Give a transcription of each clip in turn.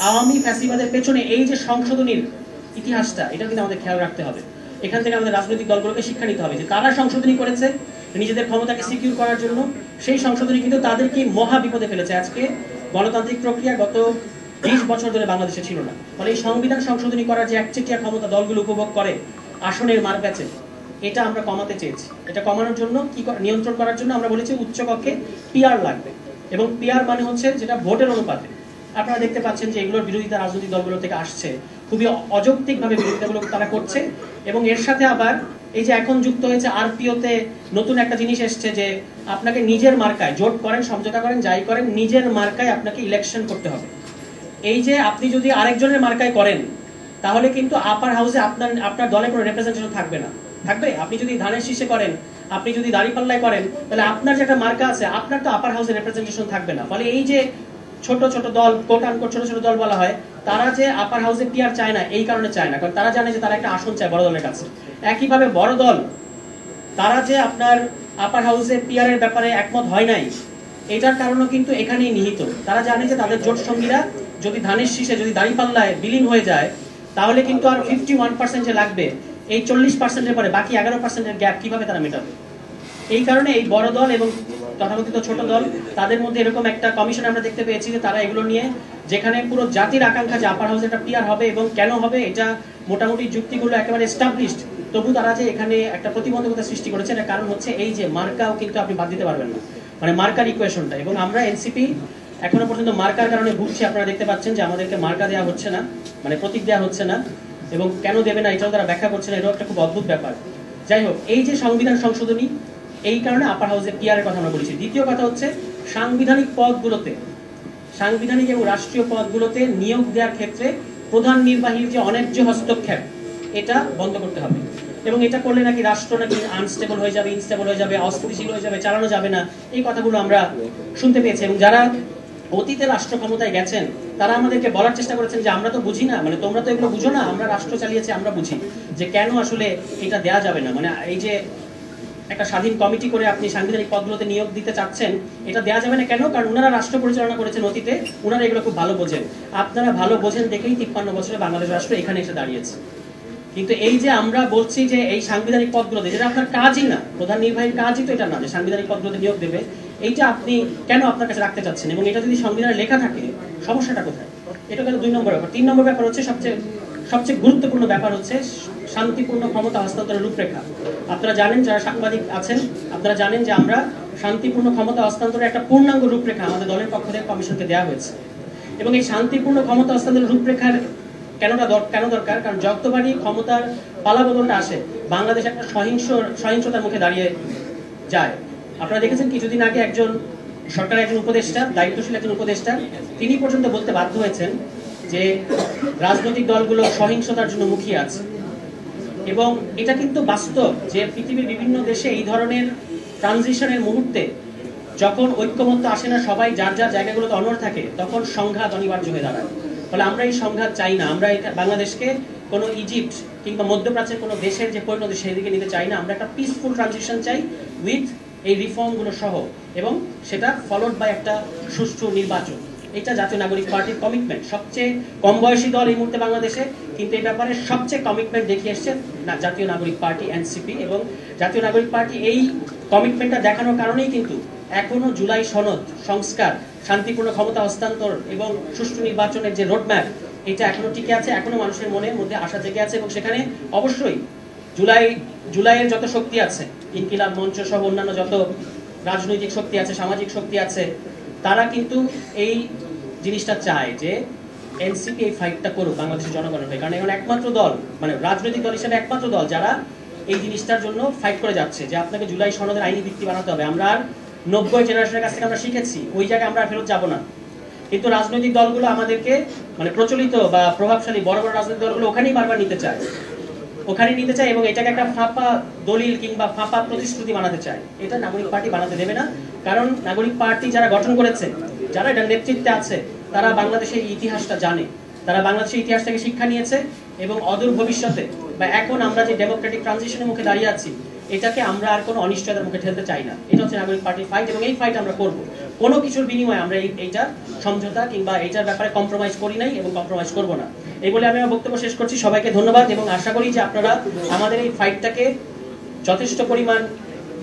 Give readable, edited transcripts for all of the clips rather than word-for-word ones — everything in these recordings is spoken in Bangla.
আওয়ামী ফ্যাসিবাদের পেছনে এই যে সংশোধনীর ইতিহাসটা, এটা কিন্তু আমাদের খেয়াল রাখতে হবে। এখান থেকে আমাদের রাজনৈতিক দলগুলোকে শিক্ষা নিতে হবে যে তারা সংশোধনী করেছে নিজেদের ক্ষমতাকে সিকিউর করার জন্য। সেই সংশোধনী কিন্তু তাদেরকে মহা বিপদে ফেলেছে। আজকে গণতান্ত্রিক প্রক্রিয়া গত 20 বছর ধরে বাংলাদেশে ছিল না। ফলে এই সংবিধান সংশোধনী করার যে একচেটিয়া ক্ষমতা দলগুলো উপভোগ করে আসনের মার প্যাচে, এটা আমরা কমাতে চেয়েছি। এটা কমানোর জন্য কি নিয়ন্ত্রণ করার জন্য আমরা বলেছি উচ্চকক্ষে পিআর লাগবে, এবং পিআর মানে হচ্ছে যেটা ভোটের অনুপাতে। আপনারা দেখতে পাচ্ছেন যে এগুলোর বিরোধিতা রাজনৈতিক দলগুলো থেকে আসছে, খুবই অযৌক্তিকভাবে বিরোধিতাগুলো তারা করছে। এবং এর সাথে আবার এই যে এখন যুক্ত হয়েছে আরপিওতে নতুন একটা জিনিস এসছে যে আপনাকে নিজের মার্কায় জোট করেন, সমঝোতা করেন, যাই করেন, নিজের মার্কায় আপনাকে ইলেকশন করতে হবে। এই যে আপনি যদি আরেকজনের মার্কায় করেন তাহলে কিন্তু আপার হাউসে আপনার দলে কোনো রিপ্রেজেন্টেশন থাকবে না। থাকবে? আপনি যদি ধানের শীষে করেন, আপনি যদি দাঁড়িপাল্লায় করেন, তাহলে আপনার যে একটা মার্কা আছে আপনার তো আপার হাউসে রিপ্রেজেন্টেশন থাকবে না। ফলে এই যে ছোট ছোট দল, কোট আনকোট ছোট ছোট দল বলা হয়, তারা যে আপার হাউসে পিআর চায় না, এই কারণে চায় না, কারণ তারা জানে যে তারা একটা আসন চায় বড় দলের কাছে। একইভাবে বড় দল তারা যে আপনার আপার হাউসে পিআর এর ব্যাপারে একমত হয় নাই, এটার কারণও কিন্তু এখানেই নিহিত। তারা জানে যে তাদের জোট সঙ্গীরা যদি ধানের শীষে, যদি দাঁড়িপাল্লায় বিলীন হয়ে যায়, তাহলে কিন্তু আর 51% যে লাগবে, এই 40%-এর পরে বাকি 11%-এর গ্যাপ কিভাবে তারা মেটাবে? এই কারণে এই বড় দল এবং তথাকথিত ছোট দল, তাদের মধ্যে এরকম একটা কমিশন আমরা দেখতে পেয়েছি যে তারা এগুলো নিয়ে, যেখানে পুরো জাতির আকাঙ্ক্ষা যে আপার হাউসে একটা পিআর হবে এবং কেন হবে এটা মোটামুটি যুক্তিগুলো একেবারে এস্টাবলিশড, তবু তারা যে এখানে একটা প্রতিবন্ধকতা সৃষ্টি করেছে। এর কারণ হচ্ছে এই যে মার্কাও কিন্তু আপনি বাদ দিতে পারবেন না, মানে মার্কার ইকুয়েশনটা। এবং আমরা এনসিপি এখনো পর্যন্ত মার্কার কারণে ভুগছি। আপনারা দেখতে পাচ্ছেন যে আমাদেরকে মার্কা দেওয়া হচ্ছে না, মানে প্রতীক দেওয়া হচ্ছে না, এবং কেন দেবে না এটাও তারা ব্যাখ্যা করছে না। এটাও একটা খুব অদ্ভুত ব্যাপার। যাই হোক, এই যে সংবিধান সংশোধনী, এই কারণে আপার হাউসে পিআর এর কথা আমরা বলেছি। দ্বিতীয় কথা হচ্ছে সাংবিধানিক পদগুলোতে, সাংবিধানিক এবং রাষ্ট্রীয় পদগুলোতে নিয়োগ দেওয়ার ক্ষেত্রে প্রধান নির্বাহীর যে অন্যায্য হস্তক্ষেপ, এটা বন্ধ করতে হবে। এবং এটা করলে নাকি রাষ্ট্র নাকি আনস্টেবল হয়ে যাবে, ইনস্টেবল হয়ে যাবে, অস্থিতিশীল হয়ে যাবে, চালানো যাবে না, এই কথাগুলো আমরা শুনতে পেয়েছি। এবং যারা অতীতে রাষ্ট্র ক্ষমতায় গেছেন তারা আমাদেরকে বলার চেষ্টা করেছেন যে আমরা তো বুঝি না, মানে তোমরা তো এগুলো বুঝো না, আমরা রাষ্ট্র চালিয়েছি, আমরা বুঝি যে কেন আসলে এটা দেয়া যাবে না। মানে এই যে একটা স্বাধীন কমিটি করে আপনি সাংবিধানিক পদগুলোতে নিয়োগ দিতে চাচ্ছেন, এটা দেওয়া যাবে না কেন? কারণ ওনারা রাষ্ট্র পরিচালনা করেছেন অতীতে, ওনারা এগুলো খুব ভালো বোঝেন। আপনারা ভালো বোঝেন দেখেই 53 বছরে বাংলাদেশ রাষ্ট্র এখানে এসে দাঁড়িয়েছে। কিন্তু এই যে আমরা বলছি যে এই সাংবিধানিক পদগুলোতে, যেটা আপনার কাজই না, প্রধান নির্বাহীর কাজই তো এটা না যে সাংবিধানিক পদগুলোতে নিয়োগ দেবে, এইটা আপনি কেন আপনার কাছে রাখতে চাচ্ছেন? এবং এটা যদি সংবিধানে লেখা থাকে, সমস্যাটা কোথায়? এটা গেল 2 নম্বর ব্যাপার। 3 নম্বর ব্যাপার হচ্ছে সবচেয়ে গুরুত্বপূর্ণ ব্যাপার হচ্ছে শান্তিপূর্ণ ক্ষমতা হস্তান্তরের রূপরেখা। আপনারা জানেন, যারা সাংবাদিক আছেন আপনারা জানেন যে আমরা শান্তিপূর্ণ ক্ষমতা হস্তান্তরের একটা পূর্ণাঙ্গ রূপরেখা আমাদের দলের পক্ষ থেকে কমিশনকে দেওয়া হয়েছে। এবং এই শান্তিপূর্ণ ক্ষমতা হস্তান্তরের রূপরেখার কেন দরকার? কারণ যতবারই ক্ষমতার পালাবদলটা আসে, বাংলাদেশ একটা সহিংসতার মুখে দাঁড়িয়ে যায়। আপনারা দেখেছেন কিছুদিন আগে একজন সরকারের একজন উপদেষ্টা, দায়িত্বশীল একজন উপদেষ্টা, তিনি পর্যন্ত বলতে বাধ্য হয়েছেন যে রাজনৈতিক দলগুলো সহিংসতার জন্য মুখিয়ে আছে। এবং এটা কিন্তু বাস্তব যে পৃথিবীর বিভিন্ন দেশে এই ধরনের ট্রানজিশনের মুহূর্তে যখন ঐক্যমত্য আসে না, সবাই যার যার জায়গাগুলোতে অনড় থাকে, তখন সংঘাত অনিবার্য হয়ে দাঁড়ায়। ফলে আমরা এই সংঘাত চাই না। আমরা বাংলাদেশকে কোনো ইজিপ্ট কিংবা মধ্যপ্রাচ্যের কোনো দেশের যে পরিণতি সেদিকে নিতে চাই না। আমরা একটা পিসফুল ট্রানজিশন চাই উইথ এই রিফর্মগুলো সহ, এবং সেটা ফলোড বাই একটা সুষ্ঠু নির্বাচন। এটা জাতীয় নাগরিক পার্টির কমিটমেন্ট। সবচেয়ে কম বয়সী দল এই মুহূর্তে বাংলাদেশে, কিন্তু এই ব্যাপারে সবচেয়ে কমিটমেন্ট দেখিয়ে এসছে জাতীয় নাগরিক পার্টি এনসিপি। এবং জাতীয় নাগরিক পার্টি এই কমিটমেন্টটা দেখানোর কারণেই কিন্তু এখনো জুলাই সনদ, সংস্কার, শান্তিপূর্ণ ক্ষমতা হস্তান্তর এবং সুষ্ঠু নির্বাচনের যে রোডম্যাপ, এটা এখনো টিকে আছে, এখনো মানুষের মনের মধ্যে আশা জেগে আছে। এবং সেখানে অবশ্যই জুলাইয়ের যত শক্তি আছে, ইনকিলাব মঞ্চ সহ অন্যান্য যত রাজনৈতিক শক্তি আছে, সামাজিক শক্তি আছে, তারা কিন্তু এই জিনিসটা চায় যে এনসিপি এই ফাইটটা করুক বাংলাদেশের জনগণের হয়ে। কারণ এখন একমাত্র দল, মানে রাজনৈতিক দল হিসেবে একমাত্র দল যারা এই জিনিসটার জন্য ফাইট করে যাচ্ছে যে আপনাকে জুলাই সনদের আইনি ভিত্তি বানাতে হবে। আমরা আর 90 জেনারেশনের কাছ থেকে আমরা শিখেছি, ওই জায়গায় আমরা ফেরত যাব না। কিন্তু রাজনৈতিক দলগুলো আমাদেরকে, মানে প্রচলিত বা প্রভাবশালী বড় বড় রাজনৈতিক দলগুলো ওখানেই বারবার নিতে চায়, এবং এটাকে একটা ফাঁপা দলিল কিংবা ফাঁপা প্রতিশ্রুতি বানাতে চায়। এটা নাগরিক পার্টি বানাতে দেবে না। কারণ নাগরিক পার্টি যারা গঠন করেছে, যারা এটার নেতৃত্বে আছে, তারা বাংলাদেশের ইতিহাসটা জানে, তারা বাংলাদেশের ইতিহাস থেকে শিক্ষা নিয়েছে, এবং অদূর ভবিষ্যতে বা এখন আমরা যে ডেমোক্রেটিক ট্রানজিশনের মুখে দাঁড়িয়ে আছি, এটাকে আমরা আর কোনো অনিশ্চয়তার মুখে ঠেলতে চাই না। এটা হচ্ছে নাগরিক পার্টির ফাইট, এবং এই ফাইট আমরা করব। কোনো কিছুর বিনিময়ে আমরা এইটা সমঝোতা কিংবা এইটার ব্যাপারে কম্প্রোমাইজ করি নাই এবং কম্প্রোমাইজ করব না। এই বলে আমি আমার বক্তব্য শেষ করছি। সবাইকে ধন্যবাদ এবং আশা করি যে আপনারা আমাদের এই ফাইটটাকে যথেষ্ট পরিমাণ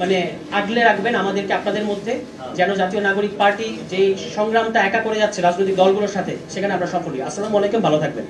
মানে আগলে রাখবেন আমাদেরকে, আপনাদের মধ্যে, যেন জাতীয় নাগরিক পার্টি যে সংগ্রামটা একা করে যাচ্ছে রাজনৈতিক দলগুলোর সাথে, সেখানে আমরা সফল হই। আসসালামু আলাইকুম, ভালো থাকবেন।